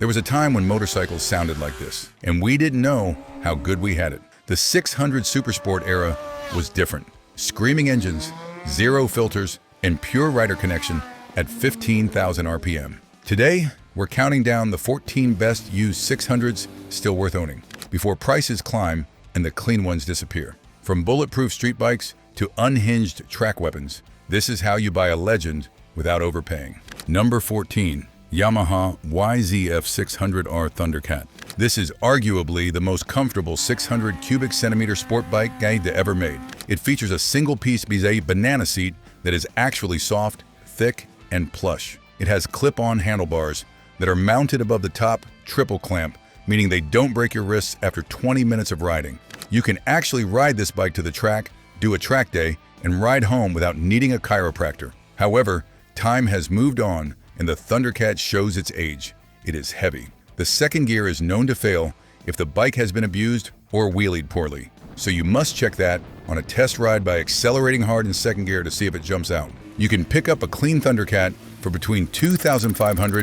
There was a time when motorcycles sounded like this, and we didn't know how good we had it. The 600 Supersport era was different. Screaming engines, zero filters, and pure rider connection at 15,000 RPM. Today, we're counting down the 14 best used 600s still worth owning, before prices climb and the clean ones disappear. From bulletproof street bikes to unhinged track weapons, this is how you buy a legend without overpaying. Number 14. Yamaha YZF-600R Thundercat. This is arguably the most comfortable 600 cubic centimeter sport bike guide ever made. It features a single-piece biseau banana seat that is actually soft, thick, and plush. It has clip-on handlebars that are mounted above the top triple clamp, meaning they don't break your wrists after 20 minutes of riding. You can actually ride this bike to the track, do a track day, and ride home without needing a chiropractor. However, time has moved on, and the Thundercat shows its age. It is heavy. The second gear is known to fail if the bike has been abused or wheelied poorly. So you must check that on a test ride by accelerating hard in second gear to see if it jumps out. You can pick up a clean Thundercat for between $2,500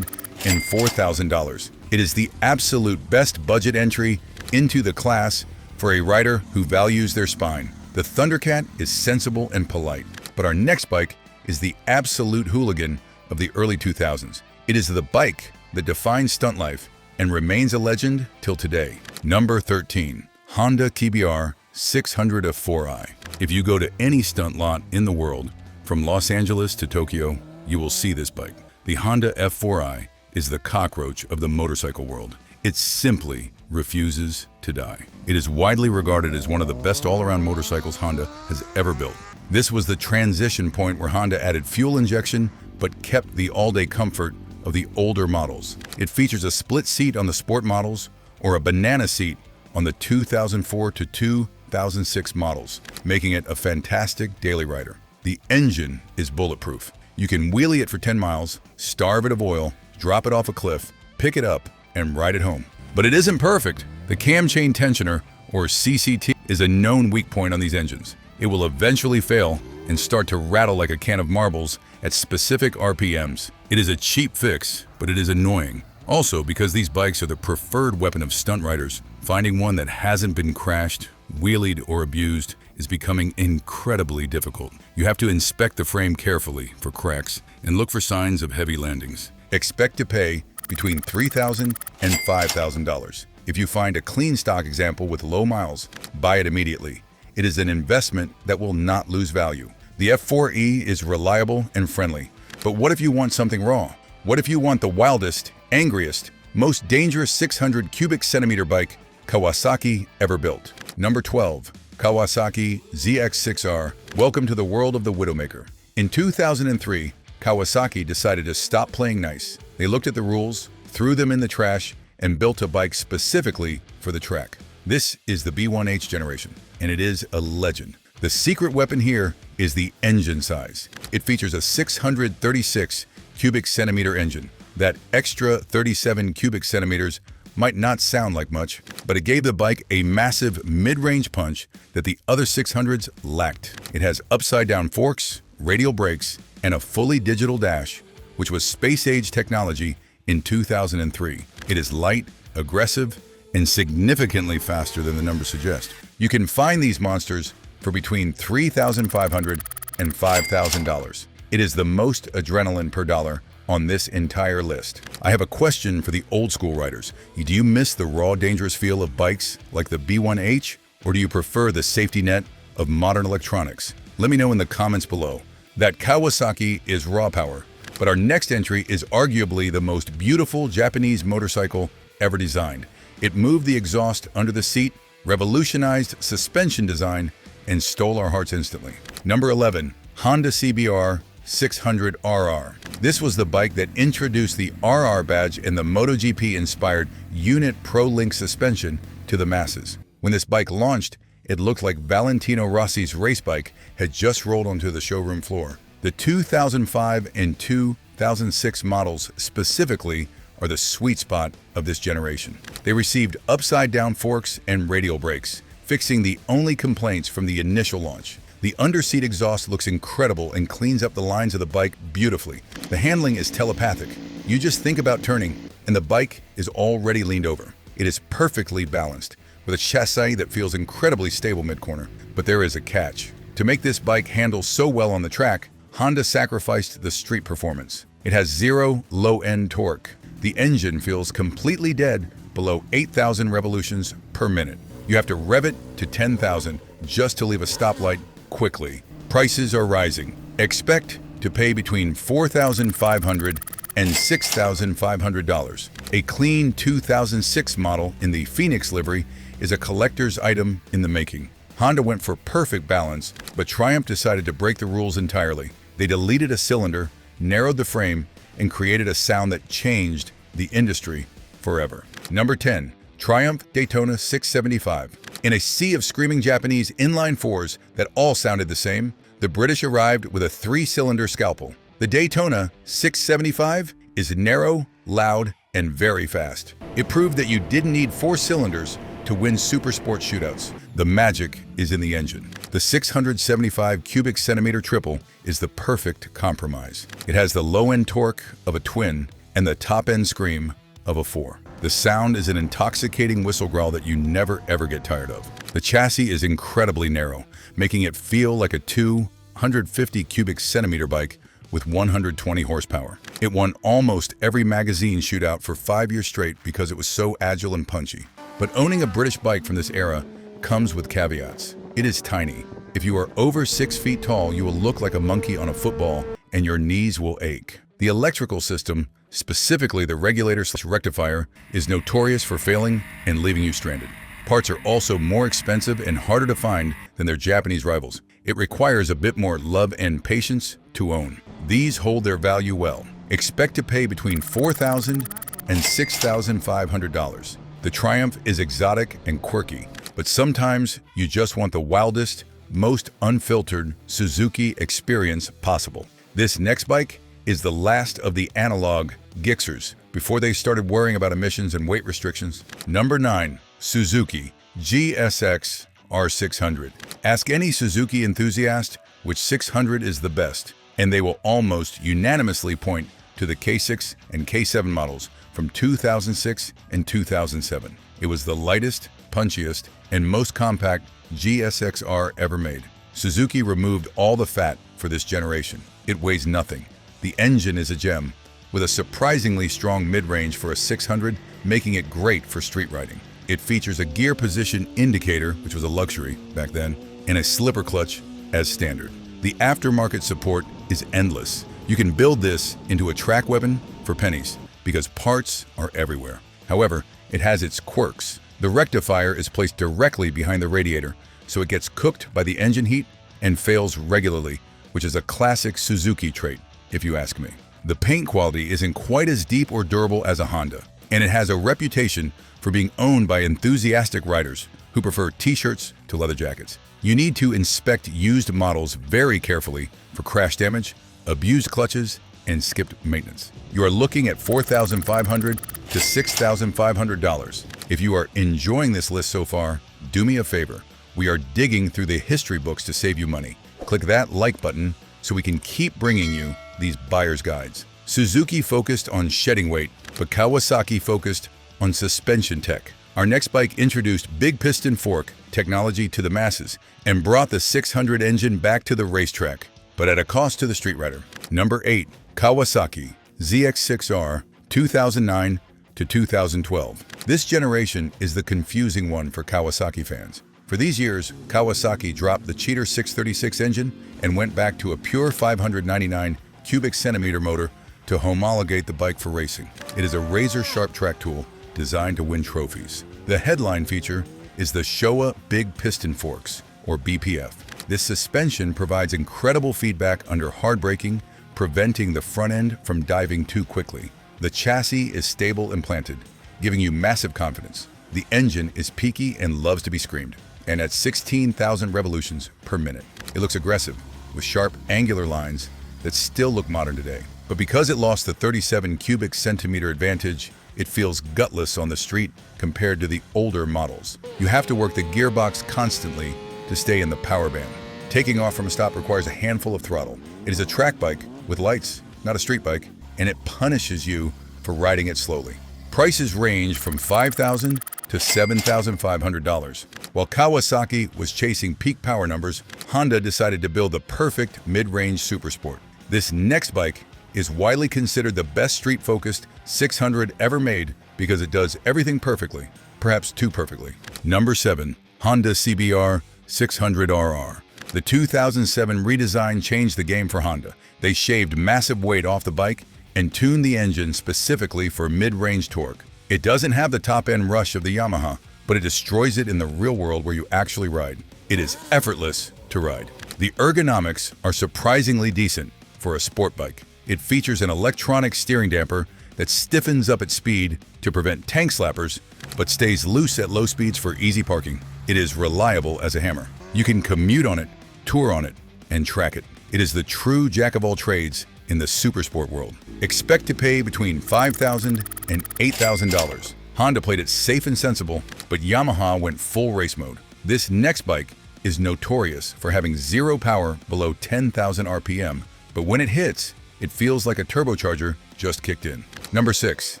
and $4,000. It is the absolute best budget entry into the class for a rider who values their spine. The Thundercat is sensible and polite, but our next bike is the absolute hooligan of the early 2000s. It is the bike that defines stunt life and remains a legend till today. Number 13. Honda KBR 600 F4i. If you go to any stunt lot in the world, from Los Angeles to Tokyo, you will see this bike. The Honda F4i is the cockroach of the motorcycle world. It simply refuses to die. It is widely regarded as one of the best all-around motorcycles Honda has ever built. This was the transition point where Honda added fuel injection but kept the all-day comfort of the older models. It features a split seat on the sport models or a banana seat on the 2004 to 2006 models, making it a fantastic daily rider. The engine is bulletproof. You can wheelie it for 10 miles, starve it of oil, drop it off a cliff, pick it up, and ride it home. But it isn't perfect. The cam chain tensioner, or CCT, is a known weak point on these engines. It will eventually fail and start to rattle like a can of marbles at specific RPMs. It is a cheap fix, but it is annoying. Also, because these bikes are the preferred weapon of stunt riders, finding one that hasn't been crashed, wheelied, or abused is becoming incredibly difficult. You have to inspect the frame carefully for cracks and look for signs of heavy landings. Expect to pay between $3,000 and $5,000. If you find a clean stock example with low miles, buy it immediately. It is an investment that will not lose value. The F4e is reliable and friendly. But what if you want something raw? What if you want the wildest, angriest, most dangerous 600 cubic centimeter bike Kawasaki ever built? Number 12. Kawasaki ZX-6R. Welcome to the world of the Widowmaker. In 2003, Kawasaki decided to stop playing nice. They looked at the rules, threw them in the trash, and built a bike specifically for the track. This is the B1H generation, and it is a legend. The secret weapon here is the engine size. It features a 636 cubic centimeter engine. That extra 37 cubic centimeters might not sound like much, but it gave the bike a massive mid-range punch that the other 600s lacked. It has upside-down forks, radial brakes, and a fully digital dash, which was space-age technology in 2003. It is light, aggressive, and significantly faster than the numbers suggest. You can find these monsters for between $3,500 and $5,000. It is the most adrenaline per dollar on this entire list. I have a question for the old school riders. Do you miss the raw, dangerous feel of bikes like the B1H, or do you prefer the safety net of modern electronics? Let me know in the comments below. That Kawasaki is raw power, but our next entry is arguably the most beautiful Japanese motorcycle ever designed. It moved the exhaust under the seat, revolutionized suspension design, and stole our hearts instantly. Number 11. Honda CBR 600RR. This was the bike that introduced the RR badge and the MotoGP-inspired Unit Pro Link suspension to the masses. When this bike launched, it looked like Valentino Rossi's race bike had just rolled onto the showroom floor. The 2005 and 2006 models specifically are the sweet spot of this generation. They received upside-down forks and radial brakes, fixing the only complaints from the initial launch. The underseat exhaust looks incredible and cleans up the lines of the bike beautifully. The handling is telepathic. You just think about turning, and the bike is already leaned over. It is perfectly balanced, with a chassis that feels incredibly stable mid-corner. But there is a catch. To make this bike handle so well on the track, Honda sacrificed the street performance. It has zero low-end torque. The engine feels completely dead below 8,000 revolutions per minute. You have to rev it to 10,000 just to leave a stoplight quickly. Prices are rising. Expect to pay between $4,500 and $6,500. A clean 2006 model in the Phoenix livery is a collector's item in the making. Honda went for perfect balance, but Triumph decided to break the rules entirely. They deleted a cylinder, narrowed the frame, and created a sound that changed the industry forever. Number 10. Triumph Daytona 675. In a sea of screaming Japanese inline fours that all sounded the same, the British arrived with a 3-cylinder scalpel. The Daytona 675 is narrow, loud, and very fast. It proved that you didn't need 4 cylinders to win Supersport shootouts. The magic is in the engine. The 675 cubic centimeter triple is the perfect compromise. It has the low-end torque of a twin and the top-end scream of a 4. The sound is an intoxicating whistle growl that you never ever get tired of. The chassis is incredibly narrow, making it feel like a 250 cubic centimeter bike with 120 horsepower. It won almost every magazine shootout for 5 years straight because it was so agile and punchy. But owning a British bike from this era comes with caveats. It is tiny. If you are over 6 feet tall, you will look like a monkey on a football and your knees will ache. The electrical system, specifically the regulator/rectifier, is notorious for failing and leaving you stranded. Parts are also more expensive and harder to find than their Japanese rivals. It requires a bit more love and patience to own. These hold their value well. Expect to pay between $4,000 and $6,500. The Triumph is exotic and quirky, but sometimes you just want the wildest, most unfiltered Suzuki experience possible. This next bike is the last of the analog Gixxers before they started worrying about emissions and weight restrictions. Number 9. Suzuki GSX-R600. Ask any Suzuki enthusiast which 600 is the best, and they will almost unanimously point to the K6 and K7 models from 2006 and 2007. It was the lightest, punchiest, and most compact GSX-R ever made. Suzuki removed all the fat for this generation. It weighs nothing. The engine is a gem, with a surprisingly strong mid-range for a 600, making it great for street riding. It features a gear position indicator, which was a luxury back then, and a slipper clutch as standard. The aftermarket support is endless. You can build this into a track weapon for pennies, because parts are everywhere. However, it has its quirks. The rectifier is placed directly behind the radiator, so it gets cooked by the engine heat and fails regularly, which is a classic Suzuki trait, if you ask me. The paint quality isn't quite as deep or durable as a Honda, and it has a reputation for being owned by enthusiastic riders who prefer t-shirts to leather jackets. You need to inspect used models very carefully for crash damage, abused clutches, and skipped maintenance. You are looking at $4,500 to $6,500. If you are enjoying this list so far, do me a favor. We are digging through the history books to save you money. Click that like button so we can keep bringing you these buyer's guides. Suzuki focused on shedding weight, but Kawasaki focused on suspension tech. Our next bike introduced big piston fork technology to the masses and brought the 600 engine back to the racetrack, but at a cost to the street rider. Number 8. Kawasaki ZX-6R 2009 to 2012. This generation is the confusing one for Kawasaki fans. For these years, Kawasaki dropped the cheater 636 engine and went back to a pure 599 cubic centimeter motor to homologate the bike for racing. It is a razor-sharp track tool designed to win trophies. The headline feature is the Showa Big Piston Forks, or BPF. This suspension provides incredible feedback under hard braking, preventing the front end from diving too quickly. The chassis is stable and planted, giving you massive confidence. The engine is peaky and loves to be screamed, and at 16,000 revolutions per minute. It looks aggressive, with sharp, angular lines that still look modern today. But because it lost the 37 cubic centimeter advantage, it feels gutless on the street compared to the older models. You have to work the gearbox constantly to stay in the power band. Taking off from a stop requires a handful of throttle. It is a track bike with lights, not a street bike, and it punishes you for riding it slowly. Prices range from $5,000 to $7,500. While Kawasaki was chasing peak power numbers, Honda decided to build the perfect mid-range supersport. This next bike is widely considered the best street-focused 600 ever made because it does everything perfectly, perhaps too perfectly. Number 7. Honda CBR 600RR. The 2007 redesign changed the game for Honda. They shaved massive weight off the bike and tuned the engine specifically for mid-range torque. It doesn't have the top-end rush of the Yamaha, but it destroys it in the real world where you actually ride. It is effortless to ride. The ergonomics are surprisingly decent for a sport bike. It features an electronic steering damper that stiffens up at speed to prevent tank slappers, but stays loose at low speeds for easy parking. It is reliable as a hammer. You can commute on it, tour on it, and track it. It is the true jack of all trades in the supersport world. Expect to pay between $5,000 and $8,000. Honda played it safe and sensible, but Yamaha went full race mode. This next bike is notorious for having zero power below 10,000 RPM, but when it hits, it feels like a turbocharger just kicked in. Number 6.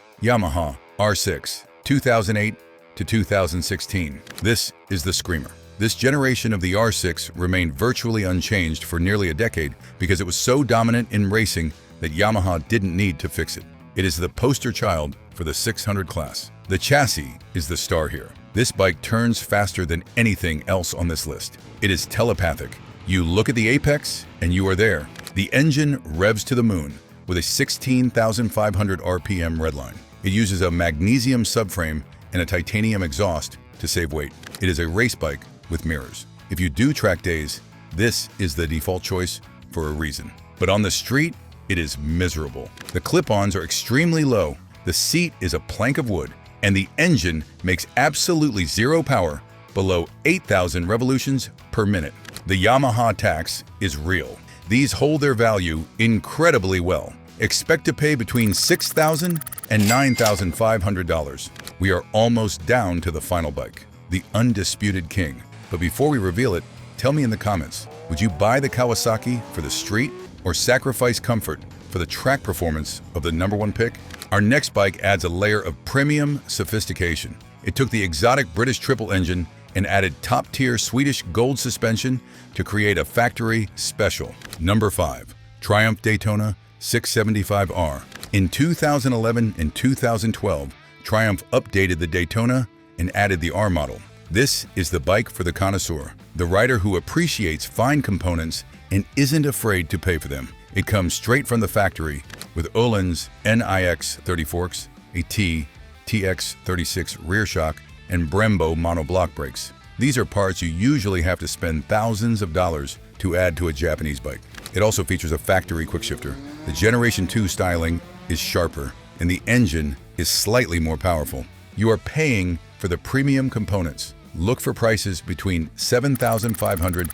Yamaha R6, 2008 to 2016. This is the screamer. This generation of the R6 remained virtually unchanged for nearly a decade because it was so dominant in racing that Yamaha didn't need to fix it. It is the poster child for the 600 class. The chassis is the star here. This bike turns faster than anything else on this list. It is telepathic. You look at the apex and you are there. The engine revs to the moon with a 16,500 RPM redline. It uses a magnesium subframe and a titanium exhaust to save weight. It is a race bike with mirrors. If you do track days, this is the default choice for a reason. But on the street, it is miserable. The clip-ons are extremely low, the seat is a plank of wood, and the engine makes absolutely zero power below 8,000 revolutions per minute. The Yamaha tax is real. These hold their value incredibly well. Expect to pay between $6,000 and $9,500. We are almost down to the final bike, the undisputed king. But before we reveal it, tell me in the comments, would you buy the Kawasaki for the street or sacrifice comfort for the track performance of the #1 pick? Our next bike adds a layer of premium sophistication. It took the exotic British triple engine and added top-tier Swedish gold suspension to create a factory special. Number 5. Triumph Daytona 675R. In 2011 and 2012, Triumph updated the Daytona and added the R model. This is the bike for the connoisseur, the rider who appreciates fine components and isn't afraid to pay for them. It comes straight from the factory with Öhlins NIX 30 forks, a TX 36 rear shock, and Brembo monoblock brakes. These are parts you usually have to spend thousands of dollars to add to a Japanese bike. It also features a factory quickshifter. The Generation 2 styling is sharper, and the engine is slightly more powerful. You are paying for the premium components. Look for prices between $7,500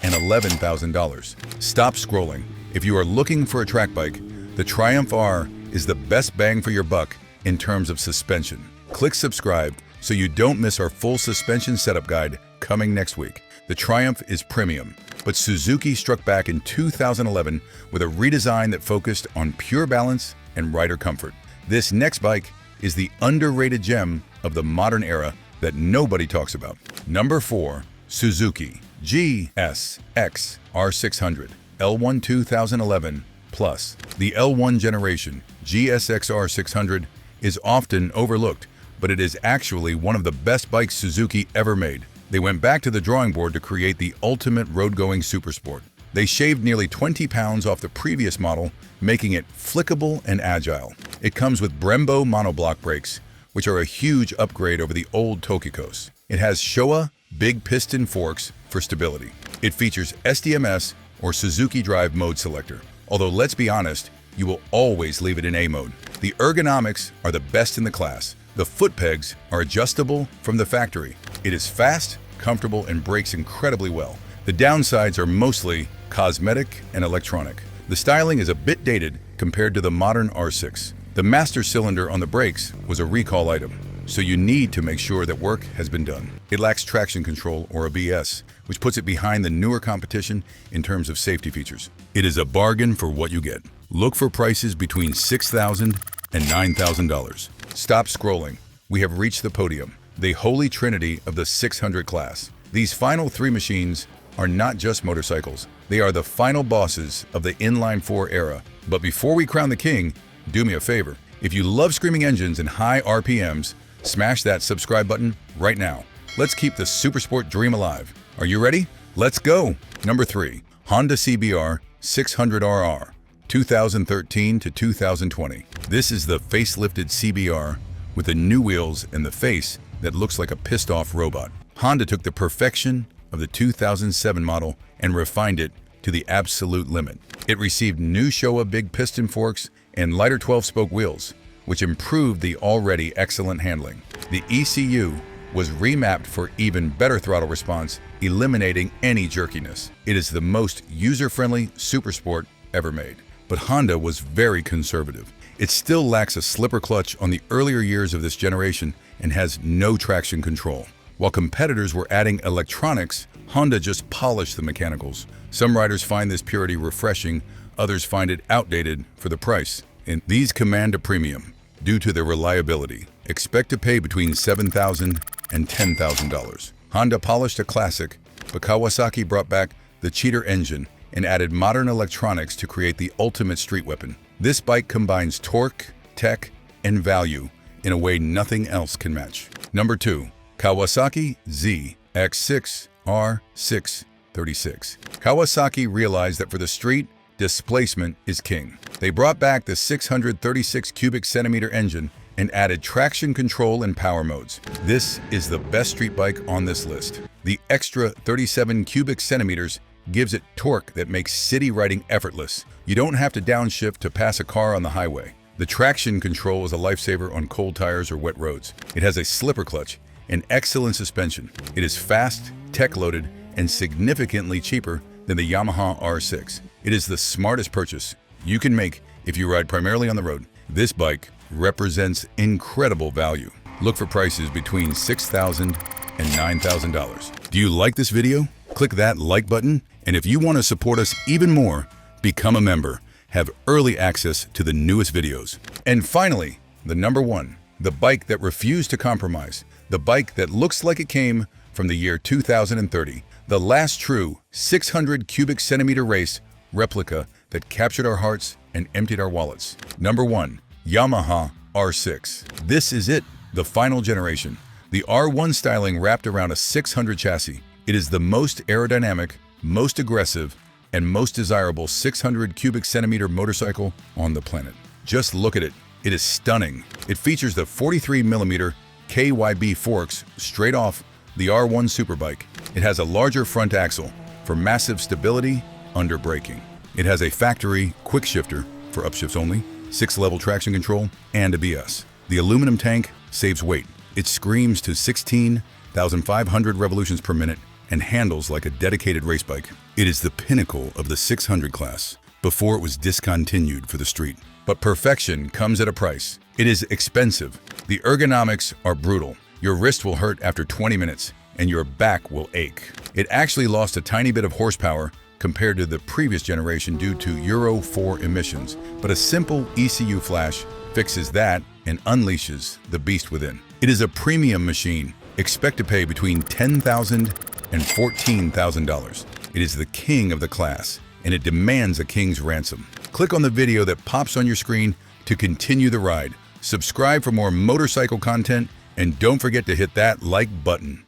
and $11,000. Stop scrolling. If you are looking for a track bike, the Triumph R is the best bang for your buck in terms of suspension. Click subscribe so you don't miss our full suspension setup guide coming next week. The Triumph is premium, but Suzuki struck back in 2011 with a redesign that focused on pure balance and rider comfort. This next bike is the underrated gem of the modern era that nobody talks about. Number 4. Suzuki GSX-R600 L1 2011 Plus. The L1 generation GSX-R600 is often overlooked, but it is actually one of the best bikes Suzuki ever made. They went back to the drawing board to create the ultimate road-going supersport. They shaved nearly 20 pounds off the previous model, making it flickable and agile. It comes with Brembo monoblock brakes, which are a huge upgrade over the old 𝐏𝐄𝐑. It has Showa big piston forks for stability. It features SDMS or Suzuki Drive mode selector. Although let's be honest, you will always leave it in A mode. The ergonomics are the best in the class. The foot pegs are adjustable from the factory. It is fast, comfortable, and brakes incredibly well. The downsides are mostly cosmetic and electronic. The styling is a bit dated compared to the modern R6. The master cylinder on the brakes was a recall item, so you need to make sure that work has been done. It lacks traction control or ABS, which puts it behind the newer competition in terms of safety features. It is a bargain for what you get. Look for prices between $6,000 and $9,000. Stop scrolling. We have reached the podium, the holy trinity of the 600 class. These final 3 machines are not just motorcycles. They are the final bosses of the inline 4 era. But before we crown the king, do me a favor. If you love screaming engines and high RPMs, smash that subscribe button right now. Let's keep the Supersport dream alive. Are you ready? Let's go! Number 3. Honda CBR 600RR, 2013 to 2020. This is the facelifted CBR with the new wheels and the face that looks like a pissed-off robot. Honda took the perfection of the 2007 model and refined it to the absolute limit. It received new Showa big piston forks and lighter 12-spoke wheels, which improved the already excellent handling. The ECU was remapped for even better throttle response, eliminating any jerkiness. It is the most user-friendly Supersport ever made. But Honda was very conservative. It still lacks a slipper clutch on the earlier years of this generation and has no traction control. While competitors were adding electronics, Honda just polished the mechanicals. Some riders find this purity refreshing, others find it outdated for the price. And these command a premium due to their reliability. Expect to pay between $7,000 and $10,000. Honda polished a classic, but Kawasaki brought back the cheater engine and added modern electronics to create the ultimate street weapon. This bike combines torque, tech, and value in a way nothing else can match. Number 2. Kawasaki ZX-6R636. Kawasaki realized that for the street, displacement is king. They brought back the 636 cubic centimeter engine and added traction control and power modes. This is the best street bike on this list. The extra 37 cubic centimeters gives it torque that makes city riding effortless. You don't have to downshift to pass a car on the highway. The traction control is a lifesaver on cold tires or wet roads. It has a slipper clutch and excellent suspension. It is fast, tech-loaded, and significantly cheaper than the Yamaha R6. It is the smartest purchase you can make if you ride primarily on the road. This bike represents incredible value. Look for prices between $6,000 and $9,000. Do you like this video? Click that like button, and if you want to support us even more, become a member. Have early access to the newest videos. And finally, the number 1, the bike that refused to compromise, the bike that looks like it came from the year 2030, the last true 600 cubic centimeter race replica that captured our hearts and emptied our wallets. Number 1, Yamaha R6. This is it, the final generation. The R1 styling wrapped around a 600 chassis. It is the most aerodynamic, most aggressive, and most desirable 600 cubic centimeter motorcycle on the planet. Just look at it. It is stunning. It features the 43mm KYB forks straight off the R1 Superbike. It has a larger front axle for massive stability under braking. It has a factory quick shifter for upshifts only, 6-level traction control, and ABS. The aluminum tank saves weight. It screams to 16,500 revolutions per minute and handles like a dedicated race bike. It is the pinnacle of the 600 class before it was discontinued for the street. But perfection comes at a price. It is expensive. The ergonomics are brutal. Your wrist will hurt after 20 minutes and your back will ache. It actually lost a tiny bit of horsepower compared to the previous generation due to Euro 4 emissions, but a simple ECU flash fixes that and unleashes the beast within. It is a premium machine. Expect to pay between $10,000 and $14,000. It is the king of the class, and it demands a king's ransom. Click on the video that pops on your screen to continue the ride. Subscribe for more motorcycle content, and don't forget to hit that like button.